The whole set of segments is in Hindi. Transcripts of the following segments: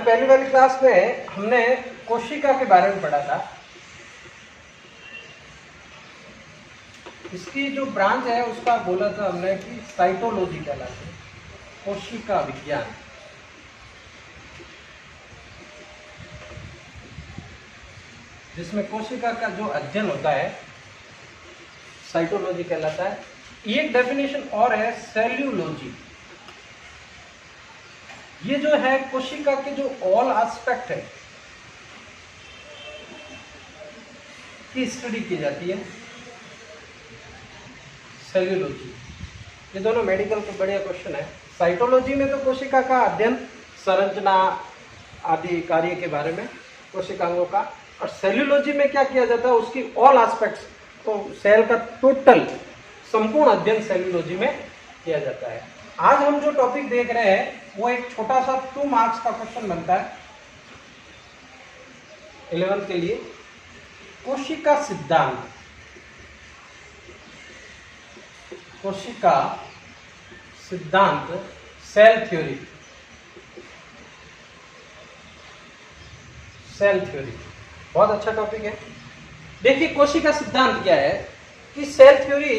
पहली वाली क्लास में हमने कोशिका के बारे में पढ़ा था। इसकी जो ब्रांच है उसका बोला था हमने कि साइटोलॉजी कहलाती है, कोशिका विज्ञान। जिसमें कोशिका का जो अध्ययन होता है साइटोलॉजी कहलाता है। एक डेफिनेशन और है सेल्यूलॉजी। ये जो है कोशिका के जो ऑल एस्पेक्ट है की स्टडी की जाती है, सेल्यूलॉजी। ये दोनों मेडिकल के बढ़िया क्वेश्चन है। साइटोलॉजी में तो कोशिका का अध्ययन, संरचना आदि कार्य के बारे में कोशिकाओं का, और सेल्यूलॉजी में क्या किया जाता है उसकी ऑल एस्पेक्ट्स, तो सेल का टोटल संपूर्ण अध्ययन सेल्यूलॉजी में किया जाता है। आज हम जो टॉपिक देख रहे हैं वो एक छोटा सा 2 मार्क्स का क्वेश्चन बनता है 11th के लिए। कोशिका सिद्धांत, कोशिका सिद्धांत, सेल थ्योरी, सेल थ्योरी बहुत अच्छा टॉपिक है। देखिए कोशिका सिद्धांत क्या है कि सेल थ्योरी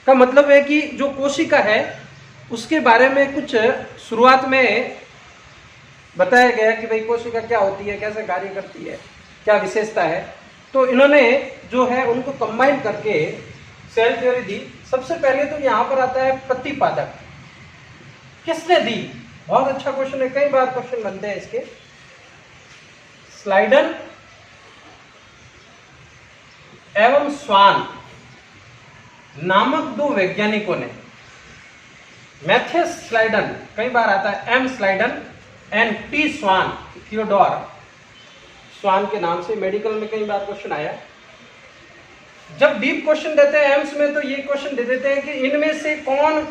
का मतलब है कि जो कोशिका है उसके बारे में कुछ शुरुआत में बताया गया कि भाई कोशिका क्या होती है, कैसे कार्य करती है, क्या विशेषता है। तो इन्होंने जो है उनको कंबाइन करके सेल थ्योरी दी। सबसे पहले तो यहाँ पर आता है प्रतिपादक। किसने दी? बहुत अच्छा क्वेश्चन है, कई बार क्वेश्चन बनते हैं इसके। स्लाइडन एवं स्वान नामक 2 वैज्ञानिकों ने, मैथ्यस स्लाइडन, कई बार आता है M Schleiden and T Schwann, Theodore Schwann के नाम से मेडिकल में कई बार क्वेश्चन आया। जब डीप क्वेश्चन देते हैं एम्स में तो ये क्वेश्चन दे देते हैं कि इनमें से कौन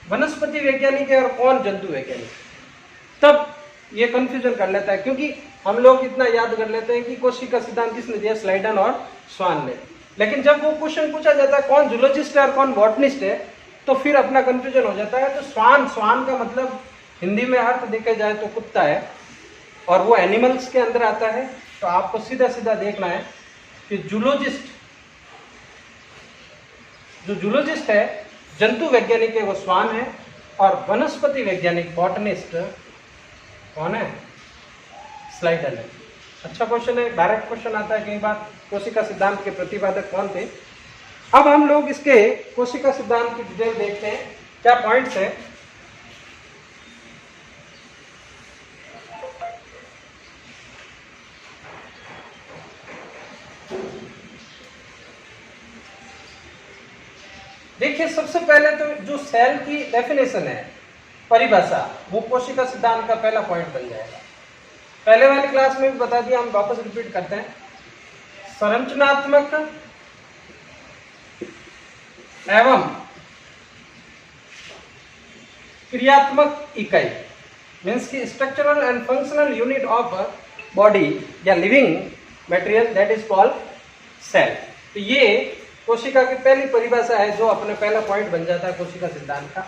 वनस्पति वैज्ञानिक है और कौन जंतु वैज्ञानिक। तब ये कंफ्यूजन कर लेता है, क्योंकि हम लोग इतना याद कर लेते हैं कि कोशिका सिद्धांत किसने दिया, स्लाइडन और स्वान ने। लेकिन जब वो क्वेश्चन पूछा जाता है कौन जूलॉजिस्ट है और कौन बॉटनिस्ट है, तो फिर अपना कंफ्यूजन हो जाता है। तो स्वान, स्वान का मतलब हिंदी में अर्थ देखे जाए तो कुत्ता है, और वो एनिमल्स के अंदर आता है। तो आपको सीधा सीधा देखना है कि जूलॉजिस्ट, जो जूलॉजिस्ट है, जंतु वैज्ञानिक है, वो स्वान है, और वनस्पति वैज्ञानिक बॉटनिस्ट कौन है, स्लाइडन है। अच्छा क्वेश्चन है, डायरेक्ट क्वेश्चन आता है कई बार। कोशिका सिद्धांत के प्रतिपादक कौन थे? अब हम लोग इसके कोशिका सिद्धांत की डिटेल देखते हैं, क्या पॉइंट्स है। देखिए सबसे पहले तो जो सेल की डेफिनेशन है, परिभाषा, वो कोशिका सिद्धांत का पहला पॉइंट बन जाएगा। पहले वाली क्लास में भी बता दिया, हम वापस रिपीट करते हैं। संरचनात्मक एवं क्रियात्मक इकाई, मीन्स की structural and functional unit of body या living material, that is called cell. तो ये कोशिका की पहली परिभाषा है जो अपने पहला पॉइंट बन जाता है कोशिका सिद्धांत का।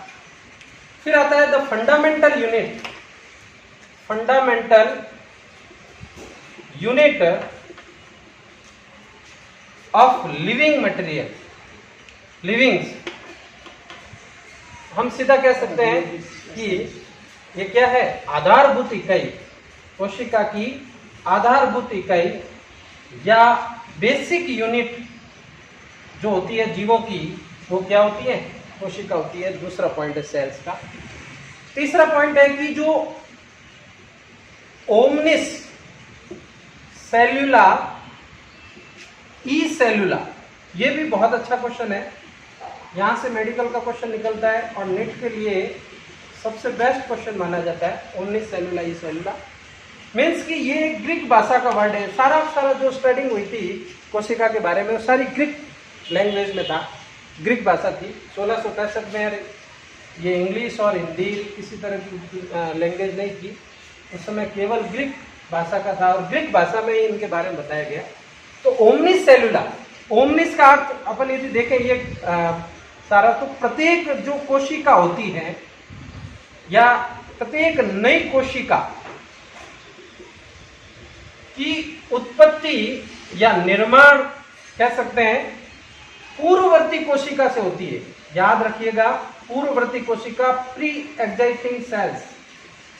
फिर आता है the fundamental unit, fundamental unit of living material, livings. हम सीधा कह सकते हैं कि ये क्या है, आधारभूत इकाई, कोशिका की आधारभूत इकाई या बेसिक यूनिट जो होती है जीवों की, वो क्या होती है, कोशिका होती है। दूसरा पॉइंट है सेल्स का। तीसरा पॉइंट है कि जो ओमनिस सेल्यूला, ई सेल्यूला, ये भी बहुत अच्छा क्वेश्चन है। यहाँ से मेडिकल का क्वेश्चन निकलता है और नीट के लिए सबसे बेस्ट क्वेश्चन माना जाता है। ओमनिस सेल्यूला, ई सेल्यूला मीन्स कि ये ग्रीक भाषा का वर्ड है। सारा जो स्टडिंग हुई थी कोशिका के बारे में वो सारी ग्रीक लैंग्वेज में था, ग्रीक भाषा थी। 1663 में ये इंग्लिश और हिंदी किसी तरह की लैंग्वेज नहीं थी, उस समय केवल ग्रीक भाषा का था, और ग्रीक भाषा में ही इनके बारे में बताया गया। तो ओमनिस सेल्यूला, ओमनिस का अर्थ अपन यदि देखें ये सारा, तो प्रत्येक जो कोशिका होती है या प्रत्येक नई कोशिका की उत्पत्ति या निर्माण कह सकते हैं पूर्ववर्ती कोशिका से होती है। याद रखिएगा, पूर्ववर्ती कोशिका प्री एक्साइटिंग सेल्स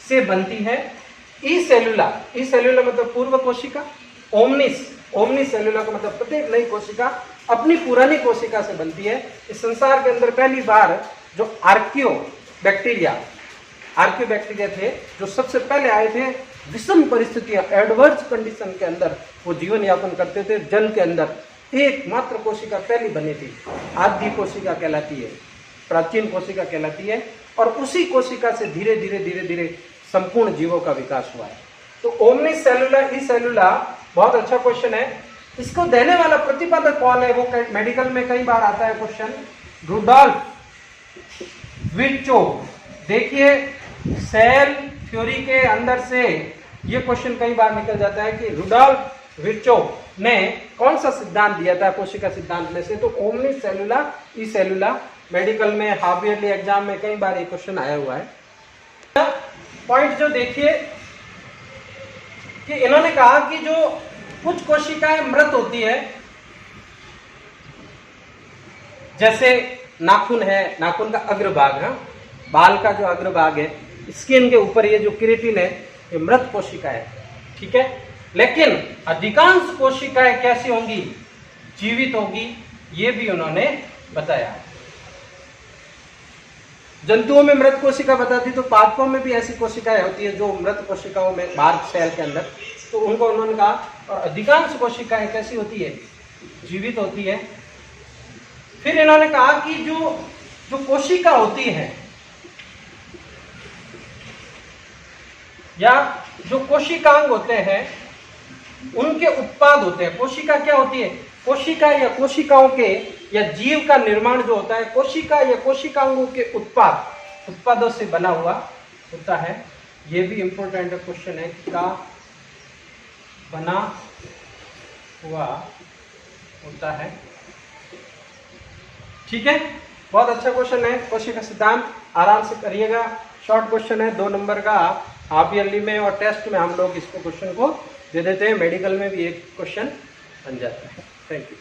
से बनती है। ई सेल्यूला मतलब पूर्व कोशिका, ओमनी सेल्यूला का मतलब प्रत्येक नई कोशिका अपनी पुरानी कोशिका से बनती है। इस संसार के अंदर पहली बार जो आर्कियो बैक्टीरिया थे, जो सबसे पहले आए थे विषम परिस्थितियां, एडवर्स कंडीशन के अंदर वो जीवन यापन करते थे, जल के अंदर एकमात्र कोशिका पहली बनी थी, आदि कोशिका कहलाती है, प्राचीन कोशिका कहलाती है। और उसी कोशिका से धीरे धीरे संपूर्ण जीवों का विकास हुआ है। तो ओमनी सेल्यूला, ई सेल्यूला बहुत अच्छा क्वेश्चन है। इसको देने वाला प्रतिपादक कौन है? वो मेडिकल में कई बार आता है क्वेश्चन, रुडोल्फ विर्चो। देखिए सेल थ्योरी के अंदर से ये क्वेश्चन कई बार निकल जाता है कि रुडोल्फ विर्चो ने कौन सा सिद्धांत दिया था कोशिका सिद्धांत में से? तो ओमनी सेल्यूला, ई सेल्यूला। मेडिकल में, हाफ ईयरली एग्जाम में कई बार ये क्वेश्चन आया हुआ है। पॉइंट जो देखिए कि इन्होंने कहा कि जो कुछ कोशिकाएं मृत होती है, जैसे नाखून है, नाखून का अग्रभाग है, बाल का जो अग्रभाग है, स्किन के ऊपर ये जो केराटिन है, ये मृत कोशिका है, ठीक है। लेकिन अधिकांश कोशिकाएं कैसी होंगी? जीवित होगी, ये भी उन्होंने बताया। जंतुओं में मृत कोशिका बताती, तो पादपों में भी ऐसी कोशिकाएं होती है जो मृत कोशिकाओं में, बार्क सेल के अंदर, तो उनको उन्होंने कहा। और अधिकांश कोशिकाएं कैसी होती है? जीवित होती है। फिर इन्होंने कहा कि जो कोशिका होती है या जो कोशिकांग होते हैं, उनके उत्पाद होते हैं। कोशिका क्या होती है? कोशिका या कोशिकाओं के या जीव का निर्माण जो होता है, कोशिका या कोशिकांगों के उत्पादों से बना हुआ होता है। ये भी इंपॉर्टेंट क्वेश्चन है कि का बना हुआ होता है, ठीक है। बहुत अच्छा क्वेश्चन है। कोशिका सिद्धांत आराम से करिएगा, शॉर्ट क्वेश्चन है, 2 नंबर का। हाफ ईयरली में और टेस्ट में हम लोग इसको क्वेश्चन को दे देते हैं, मेडिकल में भी एक क्वेश्चन बन जाता है। Thank you.